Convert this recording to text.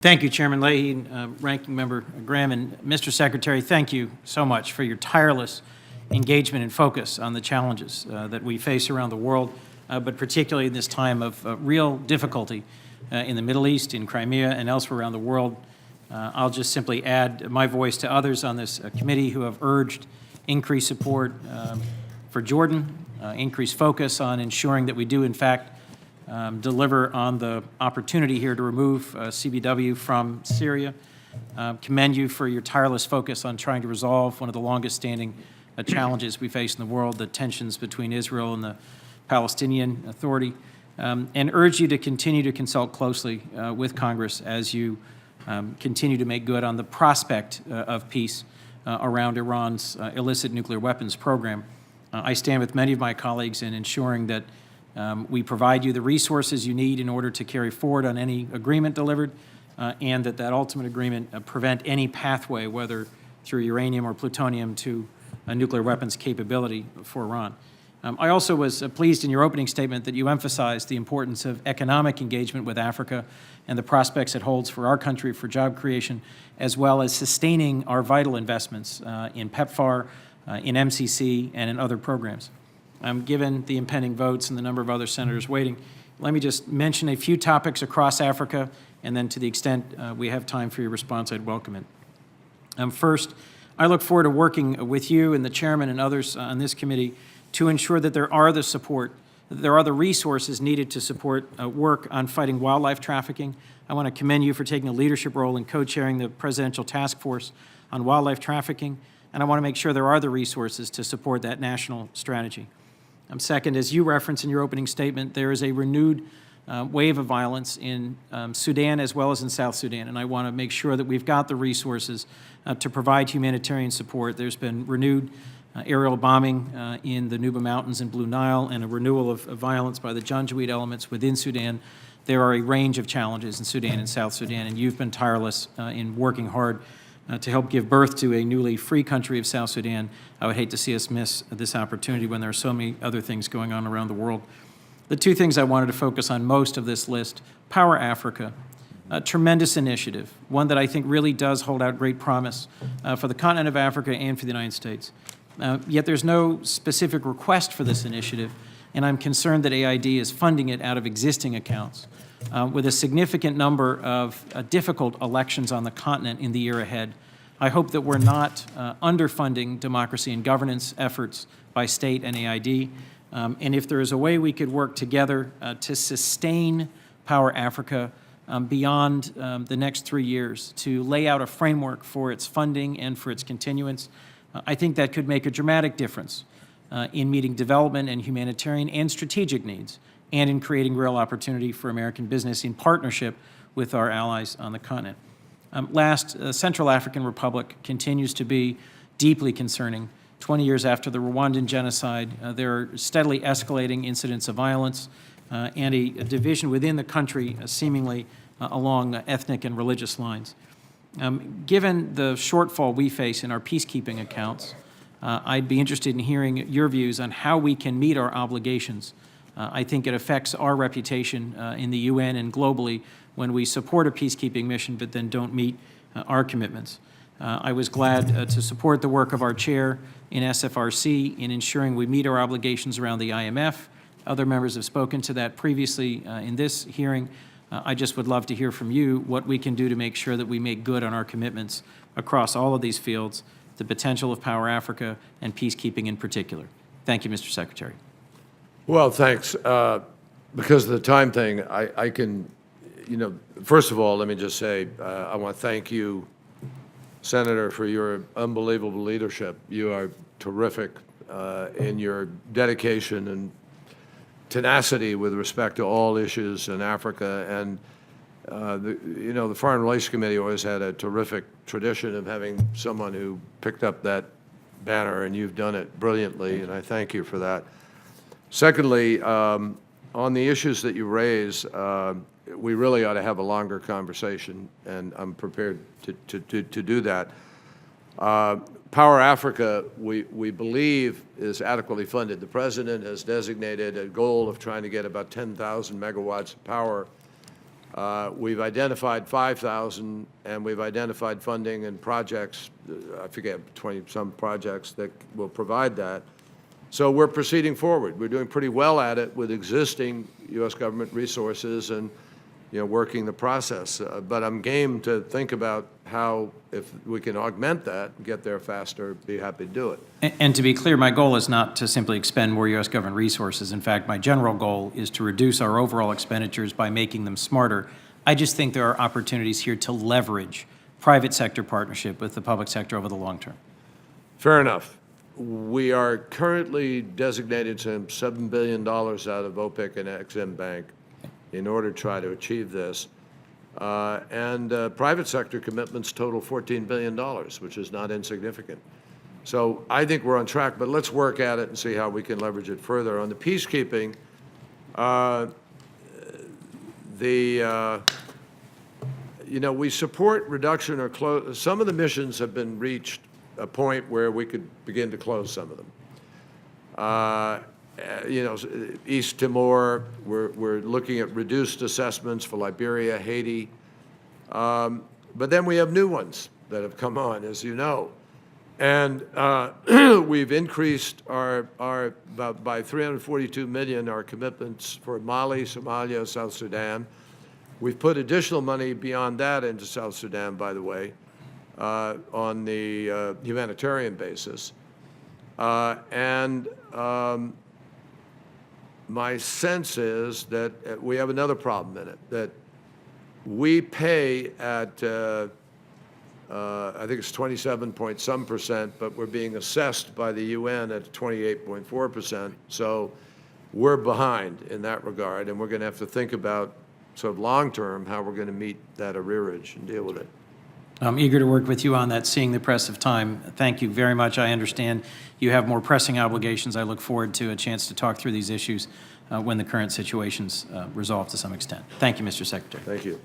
Thank you, Chairman Leahy, Ranking Member Graham, and Mr. Secretary, thank you so much for your tireless engagement and focus on the challenges that we face around the world, but particularly in this time of real difficulty in the Middle East, in Crimea, and elsewhere around the world. I'll just simply add my voice to others on this committee who have urged increased support for Jordan, increased focus on ensuring that we do, in fact, deliver on the opportunity here to remove CBW from Syria. Commend you for your tireless focus on trying to resolve one of the longest-standing challenges we face in the world, the tensions between Israel and the Palestinian Authority, and urge you to continue to consult closely with Congress as you continue to make good on the prospect of peace around Iran's illicit nuclear weapons program. I stand with many of my colleagues in ensuring that we provide you the resources you need in order to carry forward on any agreement delivered, and that ultimate agreement prevent any pathway, whether through uranium or plutonium, to a nuclear weapons capability for Iran. I also was pleased in your opening statement that you emphasized the importance of economic engagement with Africa and the prospects it holds for our country for job creation, as well as sustaining our vital investments in PEPFAR, in MCC, and in other programs. Given the impending votes and the number of other senators waiting, let me just mention a few topics across Africa, and then to the extent we have time for your response, I'd welcome it. First, I look forward to working with you and the chairman and others on this committee to ensure that there are the resources needed to support work on fighting wildlife trafficking. I want to commend you for taking a leadership role in co-chairing the Presidential Task Force on Wildlife Trafficking, and I want to make sure there are the resources to support that national strategy. Second, as you referenced in your opening statement, there is a renewed wave of violence in Sudan as well as in South Sudan, and I want to make sure that we've got the resources to provide humanitarian support. There's been renewed aerial bombing in the Nuba Mountains and Blue Nile, and a renewal of violence by the Janjaweed elements within Sudan. There are a range of challenges in Sudan and South Sudan, and you've been tireless in working hard to help give birth to a newly free country of South Sudan. I would hate to see us miss this opportunity when there are so many other things going on around the world. The two things I wanted to focus on most of this list: Power Africa, a tremendous initiative, one that I think really does hold out great promise for the continent of Africa and for the United States. Yet there's no specific request for this initiative, and I'm concerned that AID is funding it out of existing accounts. With a significant number of difficult elections on the continent in the year ahead, I hope that we're not underfunding democracy and governance efforts by state and AID. And if there is a way we could work together to sustain Power Africa beyond the next 3 years, to lay out a framework for its funding and for its continuance, I think that could make a dramatic difference in meeting development and humanitarian and strategic needs, and in creating real opportunity for American business in partnership with our allies on the continent. Last, Central African Republic continues to be deeply concerning. 20 years after the Rwandan genocide, there are steadily escalating incidents of violence and a division within the country seemingly along ethnic and religious lines. Given the shortfall we face in our peacekeeping accounts, I'd be interested in hearing your views on how we can meet our obligations. I think it affects our reputation in the UN and globally when we support a peacekeeping mission but then don't meet our commitments. I was glad to support the work of our chair in SFRC in ensuring we meet our obligations around the IMF. Other members have spoken to that previously in this hearing. I just would love to hear from you what we can do to make sure that we make good on our commitments across all of these fields, the potential of Power Africa and peacekeeping in particular. Thank you, Mr. Secretary. Well, thanks. Because of the time thing, I can, first of all, let me just say, I want to thank you, Senator, for your unbelievable leadership. You are terrific in your dedication and tenacity with respect to all issues in Africa. And, the Foreign Relations Committee always had a terrific tradition of having someone who picked up that banner, and you've done it brilliantly, and I thank you for that. Secondly, on the issues that you raise, we really ought to have a longer conversation, and I'm prepared to do that. Power Africa, we believe, is adequately funded. The President has designated a goal of trying to get about 10,000 megawatts of power We've identified 5,000, and we've identified funding and projects, I forget, 20-some projects that will provide that. So we're proceeding forward. We're doing pretty well at it with existing U.S. government resources and, working the process. But I'm game to think about how, if we can augment that and get there faster, be happy to do it. And to be clear, my goal is not to simply expend more U.S. government resources. In fact, my general goal is to reduce our overall expenditures by making them smarter. I just think there are opportunities here to leverage private sector partnership with the public sector over the long term. Fair enough. We are currently designated some $7 billion out of OPIC and Exim Bank in order to try to achieve this. And private sector commitments total $14 billion, which is not insignificant. So I think we're on track, but let's work at it and see how we can leverage it further. On the peacekeeping, we support reduction or close. Some of the missions have been reached a point where we could begin to close some of them. East Timor, we're looking at reduced assessments for Liberia, Haiti. But then we have new ones that have come on, as you know. And we've increased by $342 million our commitments for Mali, Somalia, South Sudan. We've put additional money beyond that into South Sudan, by the way, on the humanitarian basis. My sense is that we have another problem in it, that we pay at, I think it's 27 point some percent, but we're being assessed by the UN at 28.4%. So we're behind in that regard, and we're going to have to think about sort of long-term how we're going to meet that arrearage and deal with it. I'm eager to work with you on that, seeing the press of time. Thank you very much. I understand you have more pressing obligations. I look forward to a chance to talk through these issues when the current situation's resolved to some extent. Thank you, Mr. Secretary. Thank you.